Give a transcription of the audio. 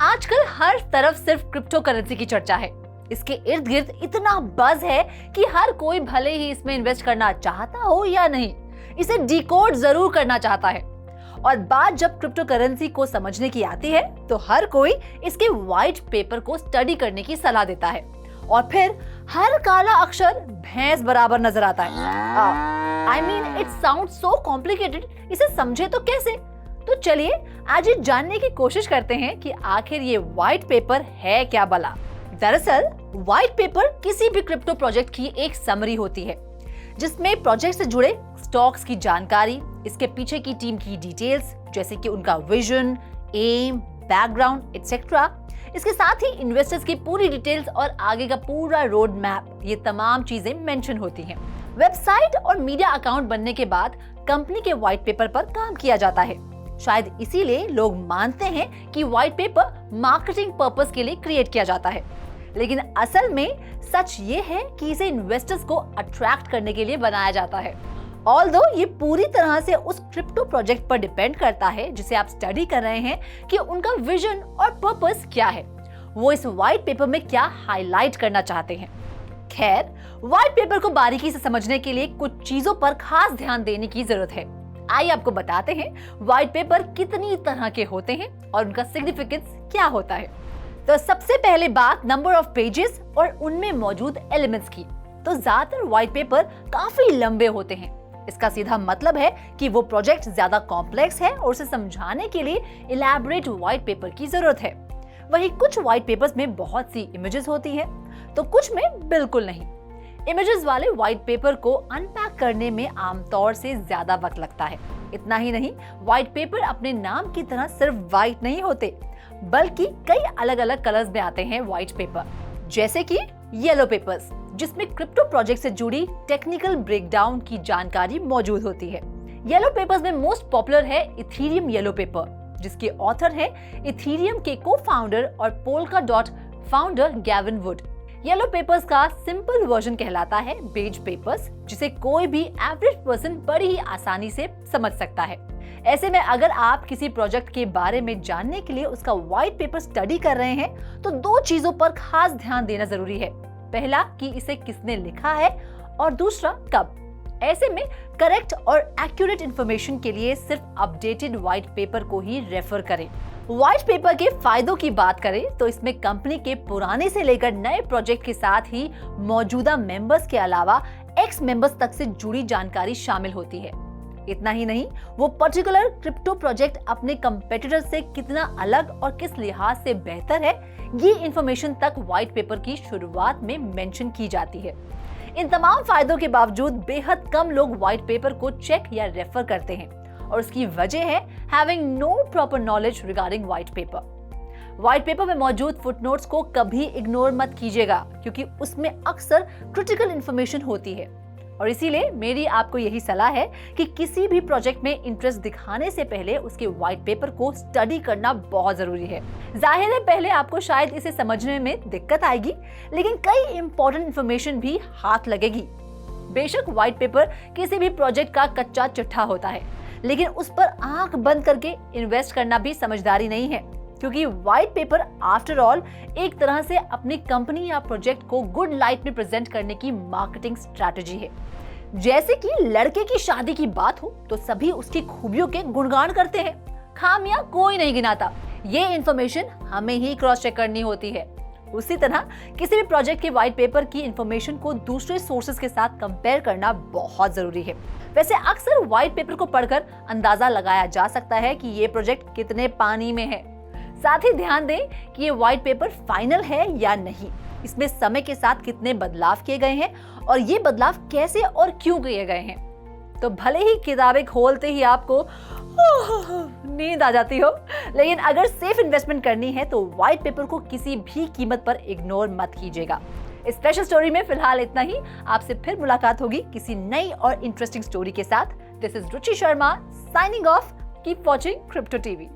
आजकल हर तरफ सिर्फ क्रिप्टो करेंसी की चर्चा है। इसके इर्द गिर्द इतना बज़ है कि हर कोई भले ही इसमें इन्वेस्ट करना चाहता हो या नहीं, इसे डिकोड जरूर करना चाहता है। और बात जब क्रिप्टो करेंसी को समझने की आती है तो हर कोई इसके व्हाइट पेपर को स्टडी करने की सलाह देता है और फिर हर काला अक्षर भैंस बराबर नजर आता है। I mean, it sounds so complicated, इसे समझे तो कैसे? तो चलिए आज ये जानने की कोशिश करते हैं कि आखिर ये व्हाइट पेपर है क्या भला। दरअसल व्हाइट पेपर किसी भी क्रिप्टो प्रोजेक्ट की एक समरी होती है जिसमें प्रोजेक्ट से जुड़े स्टॉक्स की जानकारी, इसके पीछे की टीम की डिटेल्स जैसे कि उनका विजन, एम, बैकग्राउंड एटसेट्रा, इसके साथ ही इन्वेस्टर्स की पूरी डिटेल्स और आगे का पूरा रोड मैप, ये तमाम चीजें मेंशन होती हैं। वेबसाइट और मीडिया अकाउंट बनने के बाद कंपनी के व्हाइट पेपर पर काम किया जाता है। शायद इसीलिए लोग मानते हैं कि व्हाइट पेपर मार्केटिंग पर्पस के लिए क्रिएट किया जाता है, लेकिन असल में सच ये है कि इसे इन्वेस्टर्स को अट्रैक्ट करने के लिए बनाया जाता है। ऑल्दो ये पूरी तरह से उस क्रिप्टो प्रोजेक्ट पर डिपेंड करता है जिसे आप स्टडी कर रहे हैं कि उनका विजन और पर्पस क्या है, वो इस व्हाइट पेपर में क्या हाईलाइट करना चाहते हैं। खैर, व्हाइट पेपर को बारीकी से समझने के लिए कुछ चीजों पर खास ध्यान देने की जरूरत है। आइए आपको बताते हैं व्हाइट पेपर कितनी तरह के होते हैं और उनका सिग्निफिकेंस क्या होता है। तो सबसे पहले बात नंबर ऑफ पेजेस और उनमें मौजूद एलिमेंट्स की। तो ज्यादातर व्हाइट पेपर काफी लंबे होते हैं। इसका सीधा मतलब है कि वो प्रोजेक्ट ज्यादा कॉम्प्लेक्स है और उसे समझाने के लिए इलैबोरेट व्हाइट पेपर की जरूरत है। वहीं कुछ व्हाइट पेपर्स में बहुत सी इमेजेस होती है तो कुछ में बिल्कुल नहीं। इमेजेस वाले व्हाइट पेपर को अनपैक करने में आमतौर से ज्यादा वक्त लगता है। इतना ही नहीं, व्हाइट पेपर अपने नाम की तरह सिर्फ व्हाइट नहीं होते, बल्कि कई अलग अलग कलर्स में आते हैं व्हाइट पेपर, जैसे कि येलो पेपर्स, जिसमें क्रिप्टो प्रोजेक्ट से जुड़ी टेक्निकल ब्रेकडाउन की जानकारी मौजूद होती है। येलो पेपर्स में मोस्ट पॉपुलर है इथेरियम येलो पेपर, जिसके ऑथर है इथेरियम के को-फाउंडर और Polkadot founder Gavin would. Yellow papers का सिंपल वर्जन कहलाता है बेज पेपर्स, जिसे कोई भी एवरेज पर्सन बड़ी ही आसानी से समझ सकता है। ऐसे में अगर आप किसी प्रोजेक्ट के बारे में जानने के लिए उसका व्हाइट पेपर स्टडी कर रहे हैं तो दो चीजों पर खास ध्यान देना जरूरी है। पहला कि इसे किसने लिखा है और दूसरा कब। ऐसे में करेक्ट और एक्यूरेट इंफॉर्मेशन के लिए सिर्फ अपडेटेड व्हाइट पेपर को ही रेफर करें। व्हाइट पेपर के फायदों की बात करें तो इसमें कंपनी के पुराने से लेकर नए प्रोजेक्ट के साथ ही मौजूदा मेंबर्स के अलावा एक्स मेंबर्स तक से जुड़ी जानकारी शामिल होती है। इतना ही नहीं, वो पर्टिकुलर क्रिप्टो प्रोजेक्ट अपने कंपेटिटर से कितना अलग और किस लिहाज से बेहतर है, ये इंफॉर्मेशन तक व्हाइट पेपर की शुरुआत में मेंशन की जाती है। इन तमाम फायदों के बावजूद बेहद कम लोग व्हाइट पेपर को चेक या रेफर करते हैं और उसकी वजह है having no proper knowledge regarding white paper. White paper में मौजूद फुटनोट्स को कभी इग्नोर मत कीजिएगा, क्योंकि उसमें अक्सर क्रिटिकल इंफॉर्मेशन होती है और इसीलिए मेरी आपको यही सलाह है कि किसी भी प्रोजेक्ट में इंटरेस्ट दिखाने से पहले उसके व्हाइट पेपर को स्टडी करना बहुत जरूरी है। जाहिर है पहले आपको शायद इसे समझने में दिक्कत आएगी, लेकिन कई इंपॉर्टेंट इंफॉर्मेशन भी हाथ लगेगी। बेशक व्हाइट पेपर किसी भी प्रोजेक्ट का कच्चा चिट्ठा होता है, लेकिन उस पर आंख बंद करके इन्वेस्ट करना भी समझदारी नहीं है, क्योंकि व्हाइट पेपर आफ्टर ऑल एक तरह से अपनी कंपनी या प्रोजेक्ट को गुड लाइट में प्रेजेंट करने की मार्केटिंग स्ट्रैटेजी है। जैसे कि लड़के की शादी की बात हो तो सभी उसकी खूबियों के गुणगान करते हैं, खामियां कोई नहीं गिनाता। ये इंफॉर्मेशन हमें ही क्रॉस चेक करनी होती है। उसी तरह किसी भी प्रोजेक्ट के व्हाइट पेपर की इंफॉर्मेशन को दूसरे सोर्सेज के साथ कंपेयर करना बहुत जरूरी है। वैसे अक्सर व्हाइट पेपर को पढ़कर अंदाजा लगाया जा सकता है कि ये प्रोजेक्ट कितने पानी में है। साथ ही ध्यान दें कि ये व्हाइट पेपर फाइनल है या नहीं, इसमें समय के साथ कितने बदलाव किए गए हैं और ये बदलाव कैसे और क्यों किए गए हैं। तो भले ही किताबें खोलते ही आपको नींद आ जाती हो, लेकिन अगर सेफ इन्वेस्टमेंट करनी है तो व्हाइट पेपर को किसी भी कीमत पर इग्नोर मत कीजिएगा। इस स्पेशल स्टोरी में फिलहाल इतना ही। आपसे फिर मुलाकात होगी किसी नई और इंटरेस्टिंग स्टोरी के साथ। This is Ruchi Sharma signing off. Keep watching crypto TV.